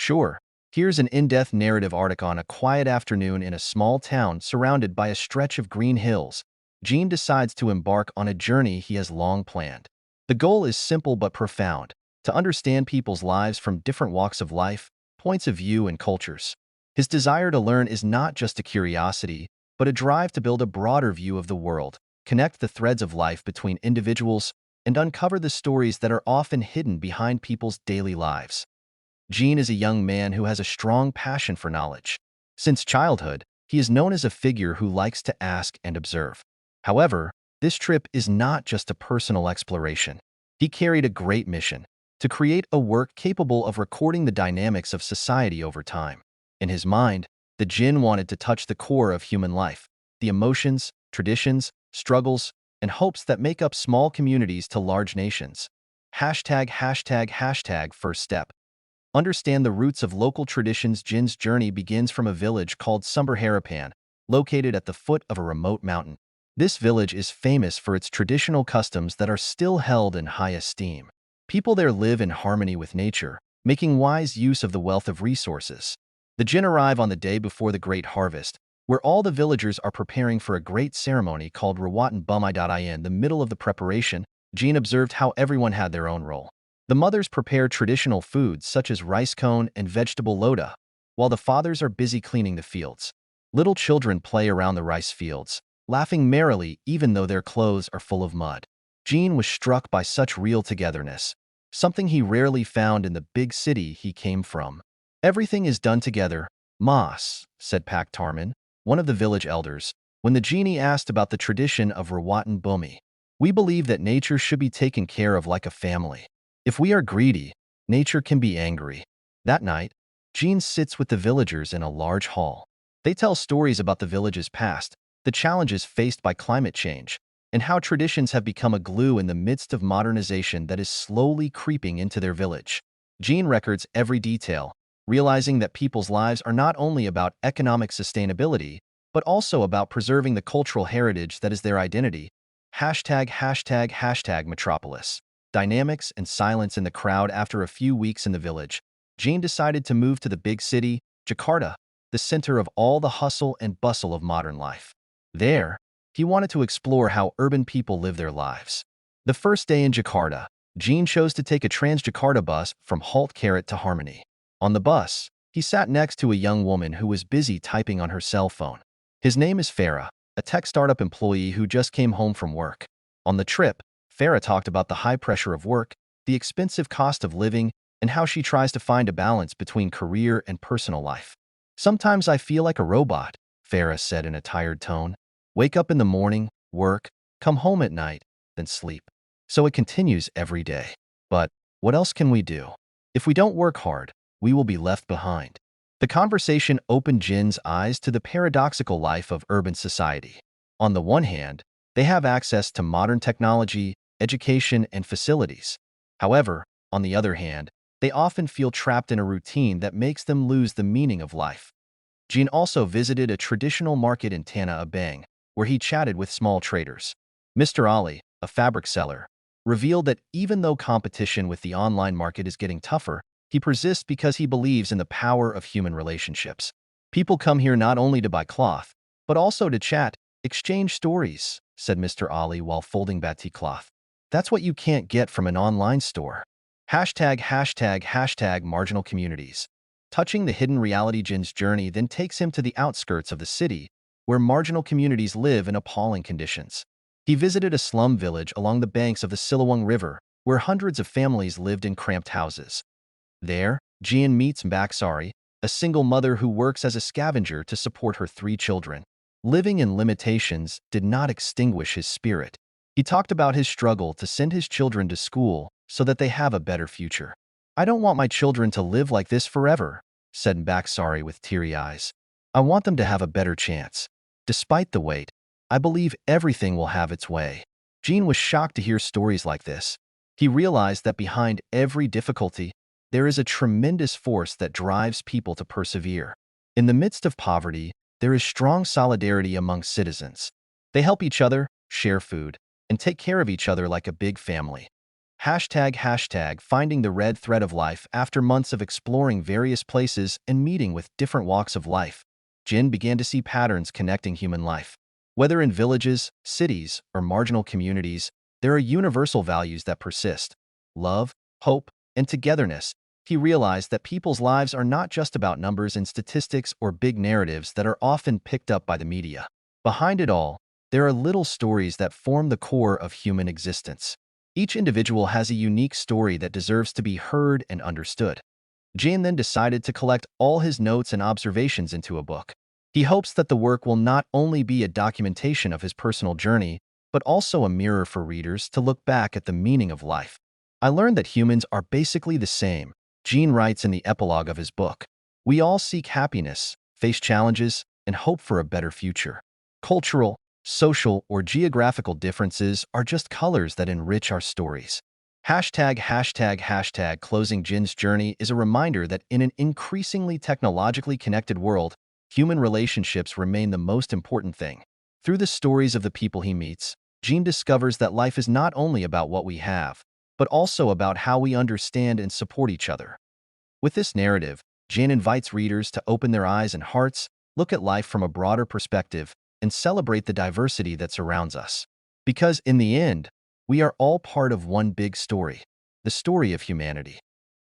Sure. Here's an in-depth narrative arc on a quiet afternoon in a small town surrounded by a stretch of green hills. Gene decides to embark on a journey he has long planned. The goal is simple but profound: to understand people's lives from different walks of life, points of view, and cultures. His desire to learn is not just a curiosity, but a drive to build a broader view of the world, connect the threads of life between individuals, and uncover the stories that are often hidden behind people's daily lives. Gene is a young man who has a strong passion for knowledge. Since childhood, he is known as a figure who likes to ask and observe. However, this trip is not just a personal exploration. He carried a great mission: to create a work capable of recording the dynamics of society over time. In his mind, the Jinn wanted to touch the core of human life, the emotions, traditions, struggles, and hopes that make up small communities to large nations. First step. Understand the roots of local traditions. Jin's journey begins from a village called Sumberharapan, located at the foot of a remote mountain. This village is famous for its traditional customs that are still held in high esteem. People there live in harmony with nature, making wise use of the wealth of resources. The Jinn arrive on the day before the great harvest, where all the villagers are preparing for a great ceremony called Rawatan Bumai. In the middle of the preparation, Jin observed how everyone had their own role. The mothers prepare traditional foods such as rice cone and vegetable loda, while the fathers are busy cleaning the fields. Little children play around the rice fields, laughing merrily even though their clothes are full of mud. Gene was struck by such real togetherness, something he rarely found in the big city he came from. "Everything is done together, Mas," said Pak Tarman, one of the village elders, when the genie asked about the tradition of Rawatan Bumi. "We believe that nature should be taken care of like a family. If we are greedy, nature can be angry." That night, Gene sits with the villagers in a large hall. They tell stories about the village's past, the challenges faced by climate change, and how traditions have become a glue in the midst of modernization that is slowly creeping into their village. Gene records every detail, realizing that people's lives are not only about economic sustainability, but also about preserving the cultural heritage that is their identity. Metropolis. Dynamics and silence in the crowd. After a few weeks in the village, Gene decided to move to the big city, Jakarta, the center of all the hustle and bustle of modern life. There, he wanted to explore how urban people live their lives. The first day in Jakarta, Gene chose to take a Transjakarta bus from Halt Carrot to Harmony. On the bus, he sat next to a young woman who was busy typing on her cell phone. His name is Farah, a tech startup employee who just came home from work. On the trip, Farah talked about the high pressure of work, the expensive cost of living, and how she tries to find a balance between career and personal life. "Sometimes I feel like a robot," Farah said in a tired tone. "Wake up in the morning, work, come home at night, then sleep. So it continues every day. But what else can we do? If we don't work hard, we will be left behind." The conversation opened Jin's eyes to the paradoxical life of urban society. On the one hand, they have access to modern technology, education, and facilities. However, on the other hand, they often feel trapped in a routine that makes them lose the meaning of life. Jin also visited a traditional market in Tanah Abang, where he chatted with small traders. Mr. Ali, a fabric seller, revealed that even though competition with the online market is getting tougher, he persists because he believes in the power of human relationships. "People come here not only to buy cloth, but also to chat, exchange stories," said Mr. Ali while folding batik cloth. "That's what you can't get from an online store." Marginal communities. Touching the hidden reality. Jin's journey then takes him to the outskirts of the city, where marginal communities live in appalling conditions. He visited a slum village along the banks of the Siliwang River, where hundreds of families lived in cramped houses. There, Jin meets Mbaksari, a single mother who works as a scavenger to support her 3 children. Living in limitations did not extinguish his spirit. He talked about his struggle to send his children to school so that they have a better future. "I don't want my children to live like this forever," said Mbaksari with teary eyes. "I want them to have a better chance. Despite the wait, I believe everything will have its way." Jin was shocked to hear stories like this. He realized that behind every difficulty, there is a tremendous force that drives people to persevere. In the midst of poverty, there is strong solidarity among citizens. They help each other, share food, and take care of each other like a big family. Finding the red thread of life. After months of exploring various places and meeting with different walks of life, Jin began to see patterns connecting human life. Whether in villages, cities, or marginal communities, there are universal values that persist: love, hope, and togetherness. He realized that people's lives are not just about numbers and statistics or big narratives that are often picked up by the media. Behind it all, there are little stories that form the core of human existence. Each individual has a unique story that deserves to be heard and understood. Jane then decided to collect all his notes and observations into a book. He hopes that the work will not only be a documentation of his personal journey, but also a mirror for readers to look back at the meaning of life. I learned that humans are basically the same, Gene writes in the epilogue of his book. We all seek happiness, face challenges, and hope for a better future. Cultural, social, or geographical differences are just colors that enrich our stories. Closing Jin's journey is a reminder that in an increasingly technologically connected world, human relationships remain the most important thing. Through the stories of the people he meets, Jin discovers that life is not only about what we have, but also about how we understand and support each other. With this narrative, Jin invites readers to open their eyes and hearts, look at life from a broader perspective, and celebrate the diversity that surrounds us. Because in the end, we are all part of one big story, the story of humanity.